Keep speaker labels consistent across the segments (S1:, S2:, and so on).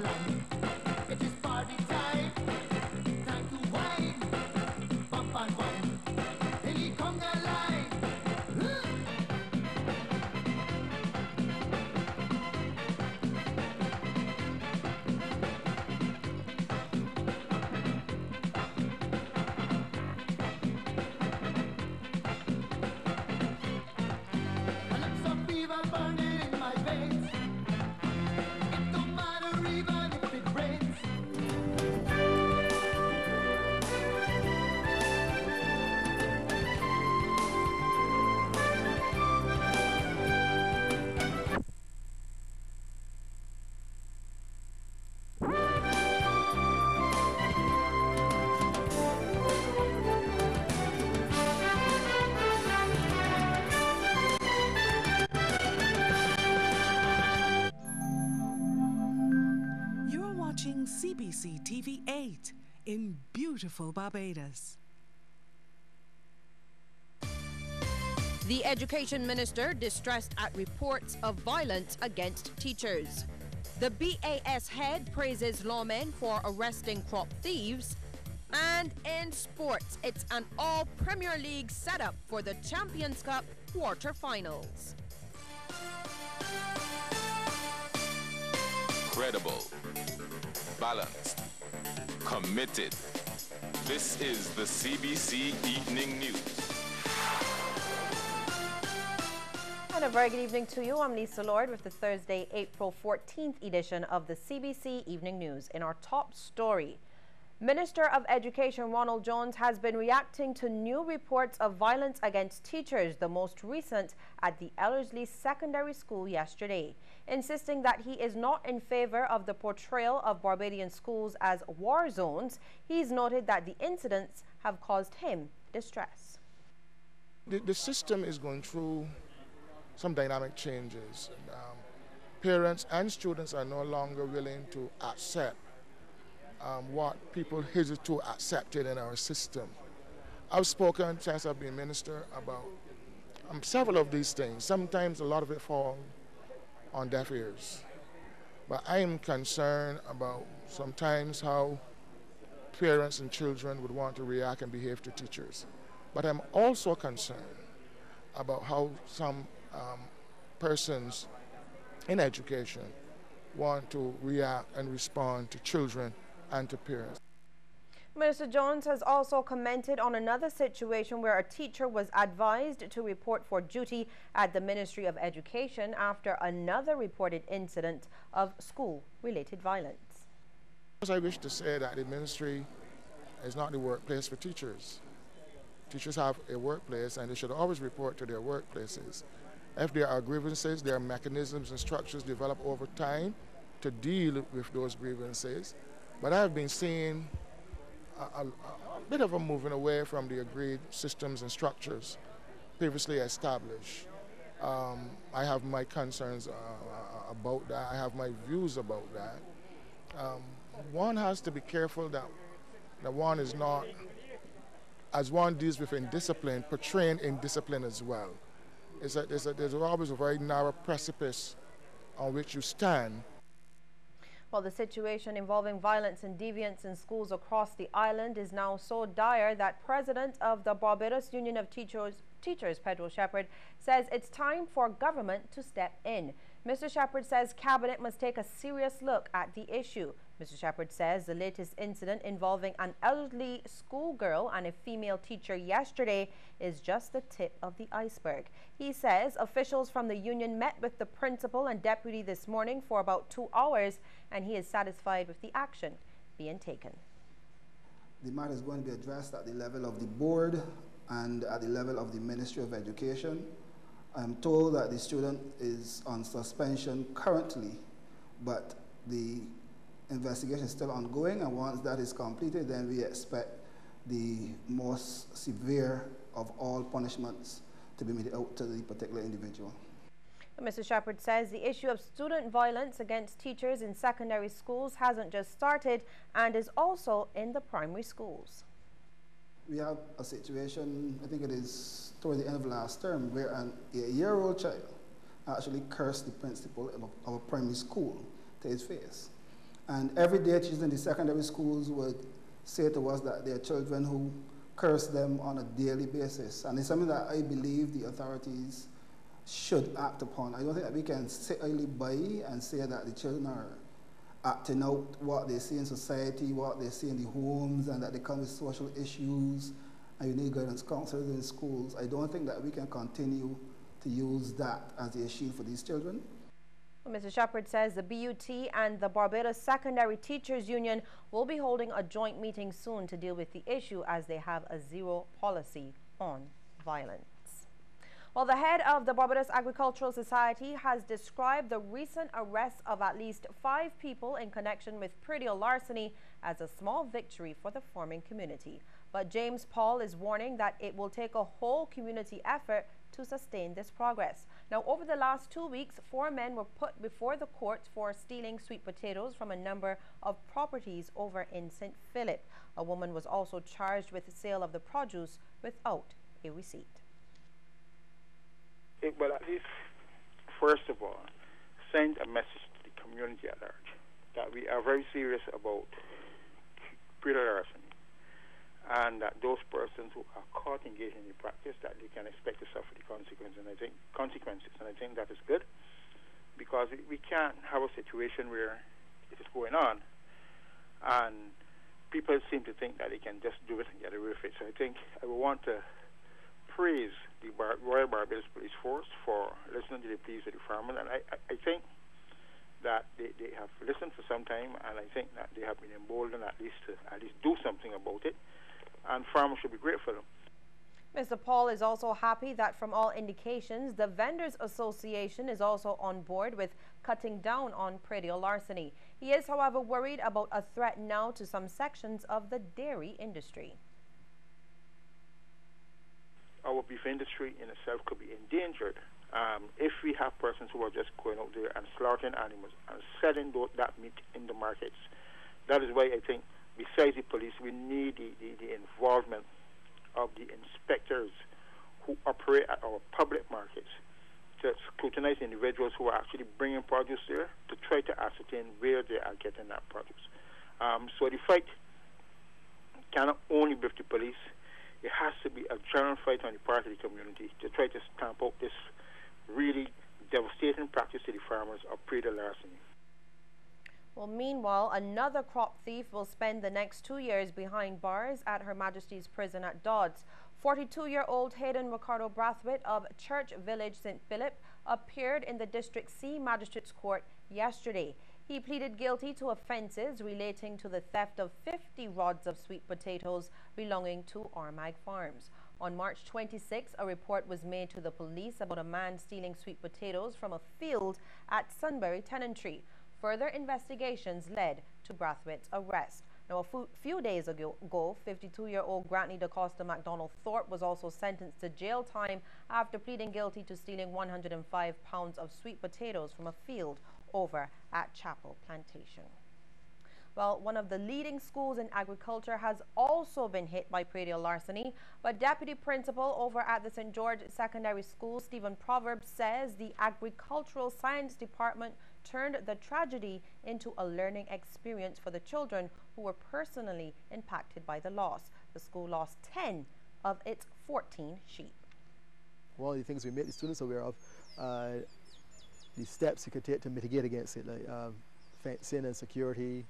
S1: land. It is party time, time to wine, bump and wine. Hilly conga line. I look some fever burning in my veins. It don't matter even if it rains.
S2: You're watching CBC TV 8 in beautiful Barbados.
S3: The Education Minister distressed at reports of violence against teachers. The BAS head praises lawmen for arresting crop thieves. And in sports, it's an all-Premier League setup for the Champions Cup quarter-finals.
S4: Credible, balanced, committed. This is the CBC Evening News.
S5: And a very good evening to you. I'm Lisa Lord with the Thursday, April 14th edition of the CBC Evening News. In our top story, Minister of Education Ronald Jones has been reacting to new reports of violence against teachers, the most recent at the Ellerslie Secondary School yesterday. Insisting that he is not in favor of the portrayal of Barbadian schools as war zones, he's noted that the incidents have caused him distress.
S6: The system is going through some dynamic changes. Parents and students are no longer willing to accept what people hitherto accepted in our system. I've spoken since I've been minister about several of these things. Sometimes a lot of it falls on deaf ears. But I am concerned about sometimes how parents and children would want to react and behave to teachers. But I'm also concerned about how some persons in education want to react and respond to children and to parents.
S5: Minister Jones has also commented on another situation where a teacher was advised to report for duty at the Ministry of Education after another reported incident of school-related violence.
S6: I wish to say that the ministry is not the workplace for teachers. Teachers have a workplace and they should always report to their workplaces. If there are grievances, there are mechanisms and structures developed over time to deal with those grievances. But I've been seeing a bit of a moving away from the agreed systems and structures previously established. I have my concerns about that. I have my views about that. One has to be careful that one is not, as one deals with indiscipline, portraying indiscipline as well. There's always a very narrow precipice on which you stand.
S5: Well, the situation involving violence and deviance in schools across the island is now so dire that President of the Barbados Union of Teachers, Pedro Shepherd, says it's time for government to step in. Mr. Shepherd says Cabinet must take a serious look at the issue. Mr. Shepherd says the latest incident involving an elderly schoolgirl and a female teacher yesterday is just the tip of the iceberg. He says officials from the union met with the principal and deputy this morning for about 2 hours, and he is satisfied with the action being taken.
S7: The matter is going to be addressed at the level of the board and at the level of the Ministry of Education. I'm told that the student is on suspension currently, but the investigation is still ongoing, and once that is completed, then we expect the most severe of all punishments to be meted out to the particular individual.
S5: Mr. Shepherd says the issue of student violence against teachers in secondary schools hasn't just started and is also in the primary schools.
S7: We have a situation, I think it is toward the end of last term, where a year-old child actually cursed the principal of a primary school to his face. And every day teachers in the secondary schools would say to us that there are children who curse them on a daily basis. And it's something that I believe the authorities should act upon. I don't think that we can sit idly by and say that the children are acting out what they see in society, what they see in the homes, and that they come with social issues, and you need guidance counselors in schools. I don't think that we can continue to use that as a shield for these children.
S5: Well, Mr. Shepherd says the BUT and the Barbados Secondary Teachers Union will be holding a joint meeting soon to deal with the issue, as they have a zero policy on violence. Well, the head of the Barbados Agricultural Society has described the recent arrest of at least 5 people in connection with predial larceny as a small victory for the farming community. But James Paul is warning that it will take a whole community effort to sustain this progress. Now, over the last 2 weeks, 4 men were put before the courts for stealing sweet potatoes from a number of properties over in St. Philip. A woman was also charged with the sale of the produce without a receipt.
S8: Well, at least, first of all, send a message to the community at large that we are very serious about predial larceny, and that those persons who are caught engaged in the practice, that they can expect to suffer the consequences. And I think that is good, because we can't have a situation where it is going on and people seem to think that they can just do it and get away with it. So I think I would want to praise the Royal Barbados Police Force for listening to the pleas of the farmers, and I think that they have listened for some time, and I think that they have been emboldened at least to do something about it, and farmers should be grateful.
S5: Mr. Paul is also happy that from all indications, the Vendors Association is also on board with cutting down on predial larceny. He is, however, worried about a threat now to some sections of the dairy industry.
S8: Our beef industry in itself could be endangered if we have persons who are just going out there and slaughtering animals and selling that meat in the markets. That is why I think, besides the police, we need the involvement of the inspectors who operate at our public markets to scrutinize individuals who are actually bringing produce there, to try to ascertain where they are getting that produce. So the fight cannot only be with the police. It has to be a general fight on the part of the community to try to stamp out this really devastating practice to the farmers of predial larceny.
S5: Well, meanwhile, another crop thief will spend the next 2 years behind bars at Her Majesty's Prison at Dodds. 42-year-old Hayden Ricardo Brathwaite of Church Village, St. Philip, appeared in the District C Magistrates Court yesterday. He pleaded guilty to offences relating to the theft of 50 rods of sweet potatoes belonging to Armagh Farms. On March 26, a report was made to the police about a man stealing sweet potatoes from a field at Sunbury Tenantry. Further investigations led to Brathwaite's arrest. Now, a few days ago, 52-year-old Grantley DaCosta MacDonald Thorpe was also sentenced to jail time after pleading guilty to stealing 105 pounds of sweet potatoes from a field over at Chapel Plantation. Well, one of the leading schools in agriculture has also been hit by predial larceny, but Deputy Principal over at the St. George Secondary School, Stephen Proverbs, says the Agricultural Science Department turned the tragedy into a learning experience for the children who were personally impacted by the loss. The school lost 10 of its 14 sheep.
S9: One of the things we made the students aware of, the steps you could take to mitigate against it, like fencing and security,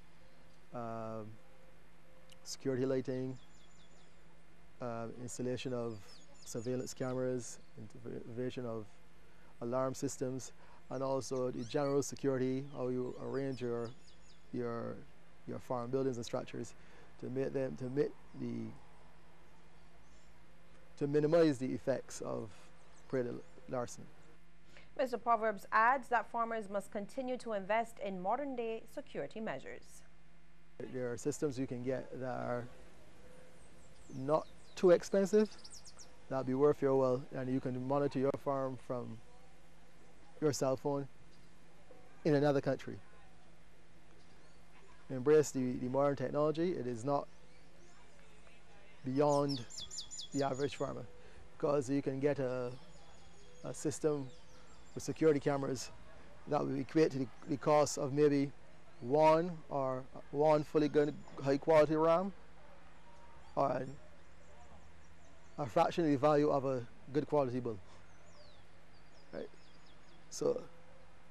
S9: security lighting, installation of surveillance cameras, installation of alarm systems, and also the general security, how you arrange your farm buildings and structures to minimize the effects of predial larceny.
S5: Mr. Proverbs adds that farmers must continue to invest in modern-day security measures.
S9: There are systems you can get that are not too expensive, that'll be worth your while, and you can monitor your farm from your cell phone in another country. Embrace the modern technology. It is not beyond the average farmer, because you can get a system with security cameras that will equate to the cost of maybe one fully good high quality RAM on a fraction of the value of a good quality bulb. Right? So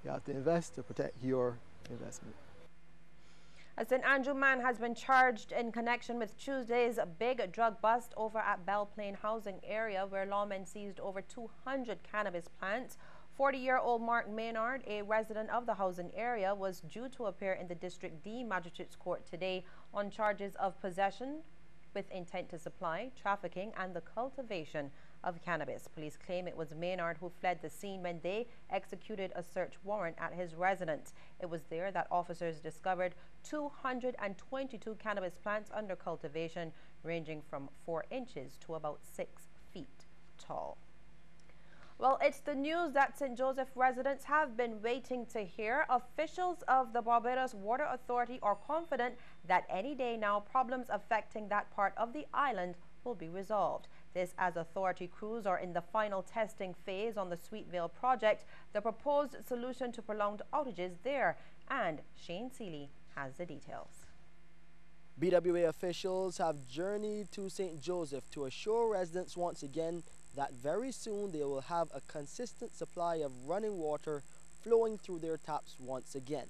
S9: you have to invest to protect your investment.
S5: A St. Andrew man has been charged in connection with Tuesday's big drug bust over at Belle Plaine housing area, where lawmen seized over 200 cannabis plants. 40-year-old Mark Maynard, a resident of the housing area, was due to appear in the District D Magistrates Court today on charges of possession with intent to supply, trafficking, and the cultivation of cannabis. Police claim it was Maynard who fled the scene when they executed a search warrant at his residence. It was there that officers discovered 222 cannabis plants under cultivation, ranging from 4 inches to about 6 feet tall. Well, it's the news that St. Joseph residents have been waiting to hear. Officials of the Barbados Water Authority are confident that any day now problems affecting that part of the island will be resolved. This as authority crews are in the final testing phase on the Sweetvale project, the proposed solution to prolonged outages there. And Shane Seeley has the details.
S10: BWA officials have journeyed to St. Joseph to assure residents once again that very soon they will have a consistent supply of running water flowing through their taps once again.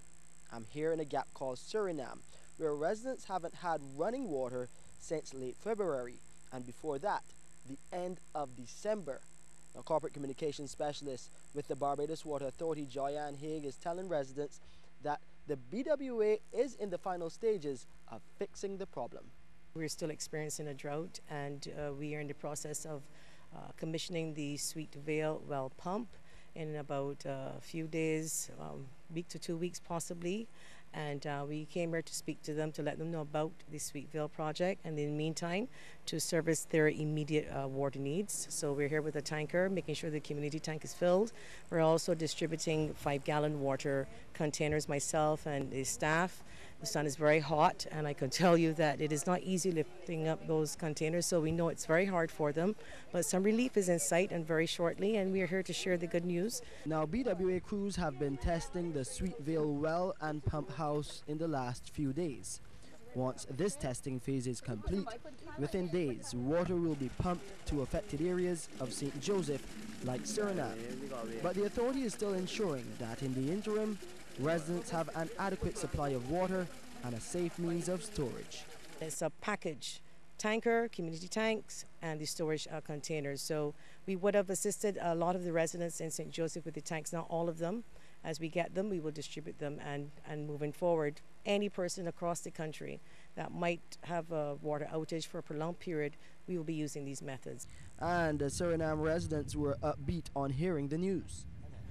S10: I'm here in a gap called Suriname, where residents haven't had running water since late February, and before that, the end of December. Now, corporate communications specialist with the Barbados Water Authority, Joyanne Haig, is telling residents that the BWA is in the final stages of fixing the problem.
S11: We're still experiencing a drought, and we are in the process of commissioning the Sweetvale well pump in about a few days, week to 2 weeks possibly. And we came here to speak to them to let them know about the Sweetvale project, and in the meantime to service their immediate water needs. So we're here with a tanker, making sure the community tank is filled. We're also distributing 5-gallon water containers, myself and the staff. The sun is very hot, and I can tell you that it is not easy lifting up those containers, so we know it's very hard for them. But some relief is in sight and very shortly, and we are here to share the good news.
S10: Now, BWA crews have been testing the Sweetvale well and pump house in the last few days. Once this testing phase is complete, within days, water will be pumped to affected areas of St. Joseph, like Suriname. But the authority is still ensuring that in the interim, residents have an adequate supply of water and a safe means of storage.
S11: It's a package: tanker, community tanks, and the storage containers. So we would have assisted a lot of the residents in St. Joseph with the tanks, not all of them. As we get them, we will distribute them, and moving forward, any person across the country that might have a water outage for a prolonged period, we will be using these methods.
S10: And the Suriname residents were upbeat on hearing the news.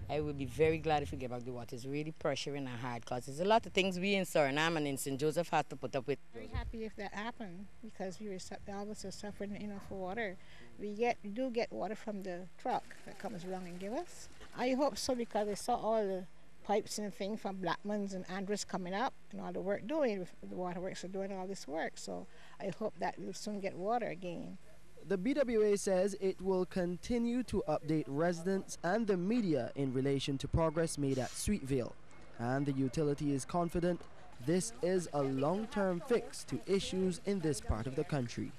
S12: I would be very glad if we get back the water. It's really pressuring and hard because there's a lot of things we in Suriname and in St. Joseph have to put up with.
S13: Very happy if that happened, because we were always suffering for water. We do get water from the truck that comes along and give us. I hope so, because I saw all the pipes and things from Blackman's and Andrews coming up and all the work doing. The waterworks are doing all this work, so I hope that we'll soon get water again.
S10: The BWA says it will continue to update residents and the media in relation to progress made at Sweetvale, and the utility is confident this is a long-term fix to issues in this part of the country.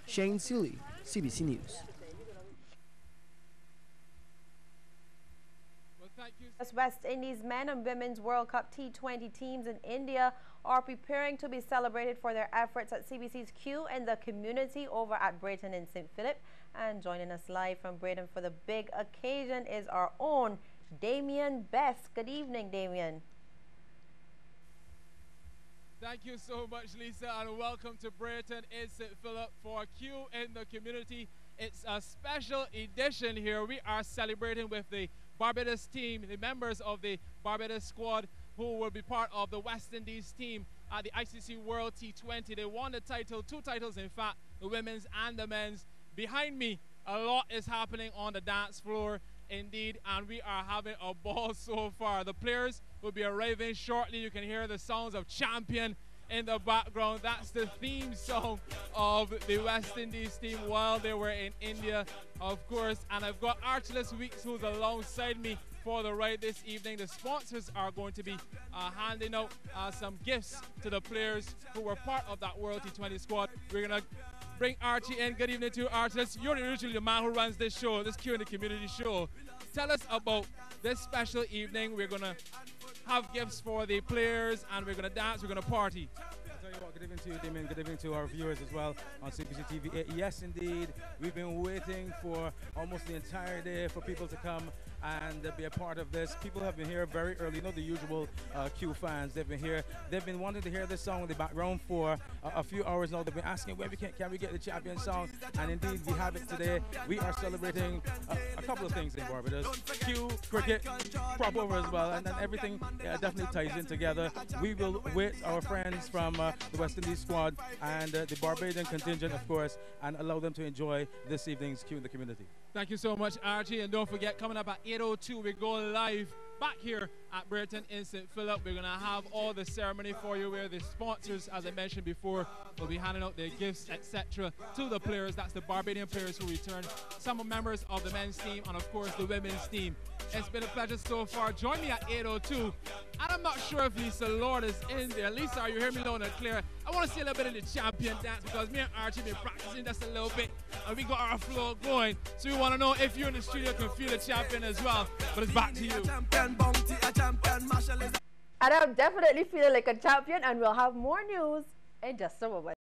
S10: Shane Seeley, CBC News.
S5: West Indies men and women's World Cup T20 teams in India are preparing to be celebrated for their efforts at CBC's Q in the community over at Brayton in St. Philip. And joining us live from Brayton for the big occasion is our own Damien Best. Good evening, Damien.
S14: Thank you so much, Lisa, and welcome to Brayton in St. Philip for Q in the community. It's a special edition here. We are celebrating with the Barbados team, the members of the Barbados squad who will be part of the West Indies team at the ICC World T20. They won the title, 2 titles in fact, the women's and the men's. Behind me, a lot is happening on the dance floor indeed, and we are having a ball so far. The players will be arriving shortly. You can hear the sounds of Champion in the background. That's the theme song of the West Indies team while they were in India, of course. And I've got Archelaus Weeks, who's alongside me for the ride this evening. The sponsors are going to be handing out some gifts to the players who were part of that World T20 squad. We're going to bring Archie in. Good evening to you, Archie. You're usually the man who runs this show, this Q in the Community show. Tell us about this special evening. We're going to have gifts for the players, and we're going to dance, we're going to party.
S15: I'll tell you what, good evening to you, Damien. Good evening to our viewers as well on CBC TV. Yes, indeed, we've been waiting for almost the entire day for people to come and be a part of this. People have been here very early. You know, the usual Q fans, they've been here. They've been wanting to hear this song in the background for a few hours now. They've been asking where can we get the champion song, and indeed we have it today. We are celebrating a couple of things in Barbados. Q, cricket, crop over as well, and then everything definitely ties in together. We will wait our friends from the West Indies squad and the Barbadian contingent, of course, and allow them to enjoy this evening's Q in the Community.
S14: Thank you so much, Archie. And don't forget, coming up at 8:02, we're going live back here at Brereton in St. Philip. We're going to have all the ceremony for you where the sponsors, as I mentioned before, will be handing out their gifts, etc. to the players. That's the Barbadian players who return. Some members of the men's team and, of course, the women's team. It's been a pleasure so far. Join me at 8:02. And I'm not sure if Lisa Lord is in there. Lisa, are you hearing me loud and clear? I want to see a little bit of the champion dance because me and Archie been practicing just a little bit. And we got our flow going. So we want to know if you're in the studio can feel the champion as well. But it's back to you.
S5: And I'm definitely feeling like a champion, and we'll have more news in just a moment.